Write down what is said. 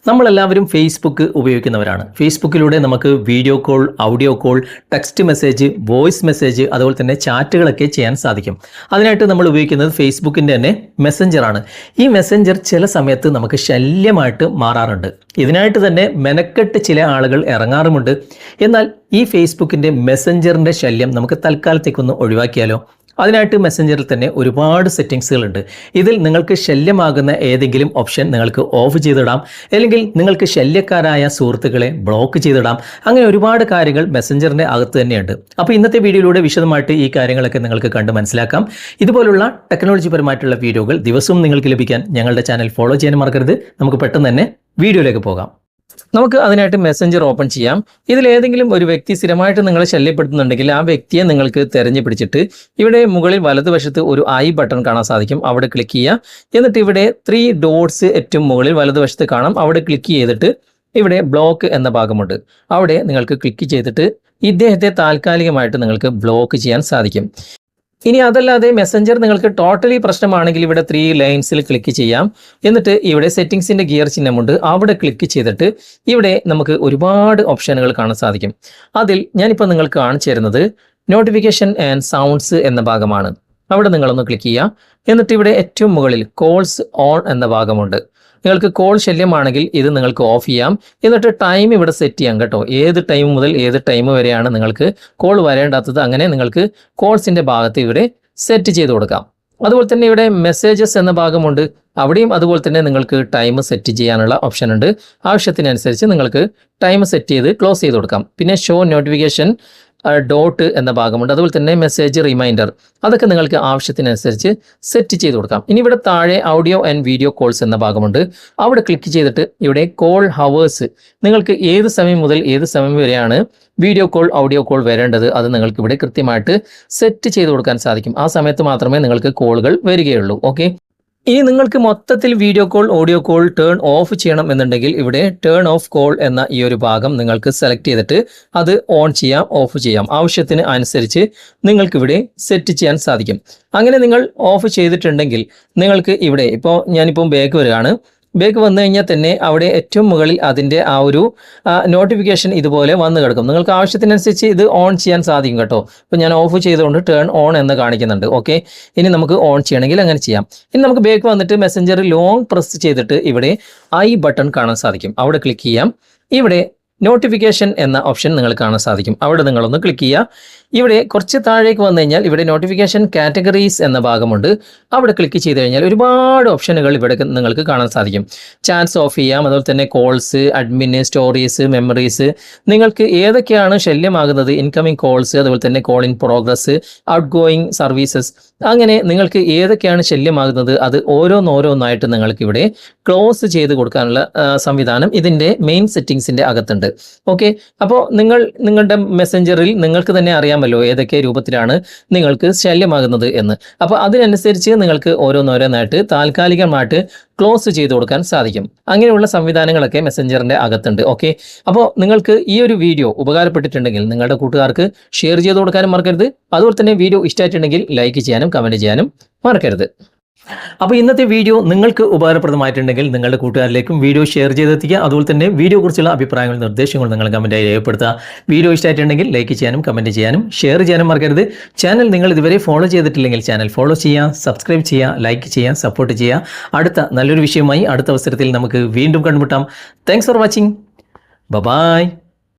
നമ്മളെല്ലാവരും ഫേസ്ബുക്ക് ഉപയോഗിക്കുന്നവരാണ്. ഫേസ്ബുക്കിലൂടെ നമുക്ക് video call, audio call, text message, voice message, അതുപോലെ തന്നെ ചാറ്റുകളൊക്കെ ചെയ്യാൻ സാധിക്കും. അതിനായിട്ട് നമ്മൾ ഉപയോഗിക്കുന്നത് ഫേസ്ബുക്കിൻ്റെ തന്നെ മെസ്സഞ്ചറാണ്. ഈ മെസ്സഞ്ചർ ചില സമയത്ത് നമുക്ക് ശല്യമായിട്ട് മാറാറുണ്ട്. ഇതിനായിട്ട് തന്നെ മെനക്കെട്ട് ചില ആളുകൾ ഇറങ്ങാറുമുണ്ട്. എന്നാൽ ഈ ഫേസ്ബുക്കിൻ്റെ മെസ്സഞ്ചറിൻ്റെ ശല്യം നമുക്ക് തൽക്കാലത്തേക്കൊന്ന് ഒഴിവാക്കിയാലോ? അതിനായിട്ട് മെസ്സഞ്ചറിൽ തന്നെ ഒരുപാട് സെറ്റിങ്സുകളുണ്ട്. ഇതിൽ നിങ്ങൾക്ക് ശല്യമാകുന്ന ഏതെങ്കിലും ഓപ്ഷൻ നിങ്ങൾക്ക് ഓഫ് ചെയ്തിടാം, അല്ലെങ്കിൽ നിങ്ങൾക്ക് ശല്യക്കാരായ സുഹൃത്തുക്കളെ ബ്ലോക്ക് ചെയ്തിടാം. അങ്ങനെ ഒരുപാട് കാര്യങ്ങൾ മെസ്സഞ്ചറിൻ്റെ അകത്ത് തന്നെയുണ്ട്. അപ്പോൾ ഇന്നത്തെ വീഡിയോയിലൂടെ വിശദമായിട്ട് ഈ കാര്യങ്ങളൊക്കെ നിങ്ങൾക്ക് കണ്ട് മനസ്സിലാക്കാം. ഇതുപോലുള്ള ടെക്നോളജി പരമായിട്ടുള്ള വീഡിയോകൾ ദിവസവും നിങ്ങൾക്ക് ലഭിക്കാൻ ഞങ്ങളുടെ ചാനൽ ഫോളോ ചെയ്യാൻ മറക്കരുത്. നമുക്ക് പെട്ടെന്ന് തന്നെ വീഡിയോയിലേക്ക് പോകാം. നമുക്ക് അതിനായിട്ട് മെസ്സഞ്ചർ ഓപ്പൺ ചെയ്യാം. ഇതിലേതെങ്കിലും ഒരു വ്യക്തി സ്ഥിരമായിട്ട് നിങ്ങളെ ശല്യപ്പെടുത്തുന്നുണ്ടെങ്കിൽ ആ വ്യക്തിയെ നിങ്ങൾക്ക് തെരഞ്ഞു പിടിച്ചിട്ട് ഇവിടെ മുകളിൽ വലതുവശത്ത് ഒരു ഐ ബട്ടൺ കാണാൻ സാധിക്കും. അവിടെ ക്ലിക്ക് ചെയ്യുക. എന്നിട്ട് ഇവിടെ 3 ഡോട്ട്സ് ഏറ്റവും മുകളിൽ വലതുവശത്ത് കാണാം. അവിടെ ക്ലിക്ക് ചെയ്തിട്ട് ഇവിടെ ബ്ലോക്ക് എന്ന ഭാഗമുണ്ട്. അവിടെ നിങ്ങൾക്ക് ക്ലിക്ക് ചെയ്തിട്ട് ഇദ്ദേഹത്തെ താൽക്കാലികമായിട്ട് നിങ്ങൾക്ക് ബ്ലോക്ക് ചെയ്യാൻ സാധിക്കും. ഇനി അതല്ലാതെ മെസ്സഞ്ചർ നിങ്ങൾക്ക് ടോട്ടലി പ്രശ്നമാണെങ്കിൽ ഇവിടെ 3 ലൈൻസിൽ ക്ലിക്ക് ചെയ്യാം. എന്നിട്ട് ഇവിടെ സെറ്റിംഗ്സിൻ്റെ ഗിയർ ചിഹ്നമുണ്ട്. അവിടെ ക്ലിക്ക് ചെയ്തിട്ട് ഇവിടെ നമുക്ക് ഒരുപാട് ഓപ്ഷനുകൾ കാണാൻ സാധിക്കും. അതിൽ ഞാനിപ്പോൾ നിങ്ങൾക്ക് കാണിച്ചു തരുന്നത് നോട്ടിഫിക്കേഷൻ ആൻഡ് സൗണ്ട്സ് എന്ന ഭാഗമാണ്. അവിടെ നിങ്ങളൊന്ന് ക്ലിക്ക് ചെയ്യുക. എന്നിട്ട് ഇവിടെ ഏറ്റവും മുകളിൽ കോൾസ് ഓൺ എന്ന ഭാഗമുണ്ട്. നിങ്ങൾക്ക് കോൾ ശല്യമാണെങ്കിൽ ഇത് നിങ്ങൾക്ക് ഓഫ് ചെയ്യാം. എന്നിട്ട് ടൈം ഇവിടെ സെറ്റ് ചെയ്യാം കേട്ടോ. ഏത് ടൈം മുതൽ ഏത് ടൈം വരെയാണ് നിങ്ങൾക്ക് കോൾ വരേണ്ടാത്തത്, അങ്ങനെ നിങ്ങൾക്ക് കോൾസിൻ്റെ ഭാഗത്ത് ഇവിടെ സെറ്റ് ചെയ്ത് കൊടുക്കാം. അതുപോലെ തന്നെ ഇവിടെ മെസ്സേജസ് എന്ന ഭാഗമുണ്ട്. അവിടെയും അതുപോലെ തന്നെ നിങ്ങൾക്ക് ടൈം സെറ്റ് ചെയ്യാനുള്ള ഓപ്ഷൻ ഉണ്ട്. ആവശ്യത്തിനനുസരിച്ച് നിങ്ങൾക്ക് ടൈം സെറ്റ് ചെയ്ത് ക്ലോസ് ചെയ്ത് കൊടുക്കാം. പിന്നെ ഷോ നോട്ടിഫിക്കേഷൻ ഡോട്ട് എന്ന ഭാഗമുണ്ട്. അതുപോലെ തന്നെ മെസ്സേജ് റിമൈൻഡർ, അതൊക്കെ നിങ്ങൾക്ക് ആവശ്യത്തിനനുസരിച്ച് സെറ്റ് ചെയ്ത് കൊടുക്കാം. ഇനി ഇവിടെ താഴെ ഓഡിയോ ആൻഡ് വീഡിയോ കോൾസ് എന്ന ഭാഗമുണ്ട്. അവിടെ ക്ലിക്ക് ചെയ്തിട്ട് ഇവിടെ കോൾ ഹവേഴ്സ്, നിങ്ങൾക്ക് ഏത് സമയം മുതൽ ഏത് സമയം വരെയാണ് വീഡിയോ കോൾ, ഓഡിയോ കോൾ വരേണ്ടത്, അത് നിങ്ങൾക്ക് ഇവിടെ കൃത്യമായിട്ട് സെറ്റ് ചെയ്ത് കൊടുക്കാൻ സാധിക്കും. ആ സമയത്ത് മാത്രമേ നിങ്ങൾക്ക് കോളുകൾ വരികയുള്ളൂ. ഓക്കെ, ഇനി നിങ്ങൾക്ക് മൊത്തത്തിൽ video call, audio call turn of ചെയ്യണം എന്നുണ്ടെങ്കിൽ ഇവിടെ ടേൺ ഓഫ് കോൾ എന്ന ഈ ഒരു ഭാഗം നിങ്ങൾക്ക് സെലക്ട് ചെയ്തിട്ട് അത് ഓൺ ചെയ്യാം, ഓഫ് ചെയ്യാം. ആവശ്യത്തിന് അനുസരിച്ച് നിങ്ങൾക്കിവിടെ സെറ്റ് ചെയ്യാൻ സാധിക്കും. അങ്ങനെ നിങ്ങൾ ഓഫ് ചെയ്തിട്ടുണ്ടെങ്കിൽ നിങ്ങൾക്ക് ഇവിടെ ഞാനിപ്പോൾ ബാക്ക് വരികയാണ്. ബാക്ക് വന്നു കഴിഞ്ഞാൽ തന്നെ അവിടെ ഏറ്റവും മുകളിൽ അതിൻ്റെ ആ ഒരു നോട്ടിഫിക്കേഷൻ ഇതുപോലെ വന്ന് കിടക്കും. നിങ്ങൾക്ക് ആവശ്യത്തിനനുസരിച്ച് ഇത് ഓൺ ചെയ്യാൻ സാധിക്കും കേട്ടോ. ഇപ്പോൾ ഞാൻ ഓഫ് ചെയ്തുകൊണ്ട് ടേൺ ഓൺ എന്ന് കാണിക്കുന്നുണ്ട്. ഓക്കെ, ഇനി നമുക്ക് ഓൺ ചെയ്യണമെങ്കിൽ അങ്ങനെ ചെയ്യാം. ഇനി നമുക്ക് ബാക്ക് വന്നിട്ട് മെസ്സഞ്ചറിൽ ലോങ് പ്രസ് ചെയ്തിട്ട് ഇവിടെ ഐ ബട്ടൺ കാണാൻ സാധിക്കും. അവിടെ ക്ലിക്ക് ചെയ്യാം. ഇവിടെ നോട്ടിഫിക്കേഷൻ എന്ന ഓപ്ഷൻ നിങ്ങൾ കാണാൻ സാധിക്കും. അവിടെ നിങ്ങളൊന്ന് ക്ലിക്ക് ചെയ്യുക. ഇവിടെ കുറച്ച് താഴേക്ക് വന്നു കഴിഞ്ഞാൽ ഇവിടെ നോട്ടിഫിക്കേഷൻ കാറ്റഗറീസ് എന്ന ഭാഗമുണ്ട്. അവിടെ ക്ലിക്ക് ചെയ്ത് കഴിഞ്ഞാൽ ഒരുപാട് ഓപ്ഷനുകൾ ഇവിടെ നിങ്ങൾക്ക് കാണാൻ സാധിക്കും. ചാറ്റ്സ് ഓഫ് ചെയ്യാം, അതുപോലെ തന്നെ കോൾസ്, അഡ്മിന്, സ്റ്റോറീസ്, മെമ്മറീസ്, നിങ്ങൾക്ക് ഏതൊക്കെയാണ് ശല്യമാകുന്നത്, ഇൻകമിംഗ് കോൾസ്, അതുപോലെ തന്നെ call in progress, out going services, അങ്ങനെ നിങ്ങൾക്ക് ഏതൊക്കെയാണ് ശല്യമാകുന്നത് അത് ഓരോന്നോരോന്നായിട്ട് നിങ്ങൾക്ക് ഇവിടെ ക്ലോസ് ചെയ്ത് കൊടുക്കാനുള്ള സംവിധാനം ഇതിൻ്റെ മെയിൻ സെറ്റിങ്സിൻ്റെ അകത്തുണ്ട്. ഓക്കെ, അപ്പോൾ നിങ്ങളുടെ മെസ്സഞ്ചറിൽ നിങ്ങൾക്ക് തന്നെ അറിയാമല്ലോ ഏതൊക്കെ രൂപത്തിലാണ് നിങ്ങൾക്ക് ശല്യമാകുന്നത് എന്ന്. അപ്പോൾ അതിനനുസരിച്ച് നിങ്ങൾക്ക് ഓരോന്നോരോന്നായിട്ട് താൽക്കാലികമായിട്ട് ക്ലോസ് ചെയ്ത് കൊടുക്കാൻ സാധിക്കും. അങ്ങനെയുള്ള സംവിധാനങ്ങളൊക്കെ മെസ്സഞ്ചറിൻ്റെ അകത്തുണ്ട്. ഓക്കെ, അപ്പോൾ നിങ്ങൾക്ക് ഈ ഒരു വീഡിയോ ഉപകാരപ്പെട്ടിട്ടുണ്ടെങ്കിൽ നിങ്ങളുടെ കൂട്ടുകാർക്ക് ഷെയർ ചെയ്ത് കൊടുക്കാനും മറക്കരുത്. അതുപോലെ തന്നെ വീഡിയോ ഇഷ്ടമായിട്ടുണ്ടെങ്കിൽ ലൈക്ക് ചെയ്യാനും കമൻറ്റ് ചെയ്യാനും മറക്കരുത്. അപ്പോൾ ഇന്നത്തെ വീഡിയോ നിങ്ങൾക്ക് ഉപകാരപ്രദമായിട്ടുണ്ടെങ്കിൽ നിങ്ങളുടെ കൂട്ടുകാരിലേക്കും വീഡിയോ ഷെയർ ചെയ്തെത്തിക്കുക. അതുപോലെ തന്നെ വീഡിയോ കുറിച്ചുള്ള അഭിപ്രായങ്ങളും നിർദ്ദേശങ്ങളും നിങ്ങൾ കമൻറ്റായി രേഖപ്പെടുത്തുക. വീഡിയോ ഇഷ്ടമായിട്ടുണ്ടെങ്കിൽ ലൈക്ക് ചെയ്യാനും കമൻറ്റ് ചെയ്യാനും ഷെയർ ചെയ്യാനും മറക്കരുത്. ചാനൽ നിങ്ങൾ ഇതുവരെ ഫോളോ ചെയ്തിട്ടില്ലെങ്കിൽ ചാനൽ ഫോളോ ചെയ്യുക, സബ്സ്ക്രൈബ് ചെയ്യുക, ലൈക്ക് ചെയ്യുക, സപ്പോർട്ട് ചെയ്യുക. അടുത്ത നല്ലൊരു വിഷയമായി അടുത്ത അവസരത്തിൽ നമുക്ക് വീണ്ടും കണ്ടുമുട്ടാം. Thanks for watching. ബൈ.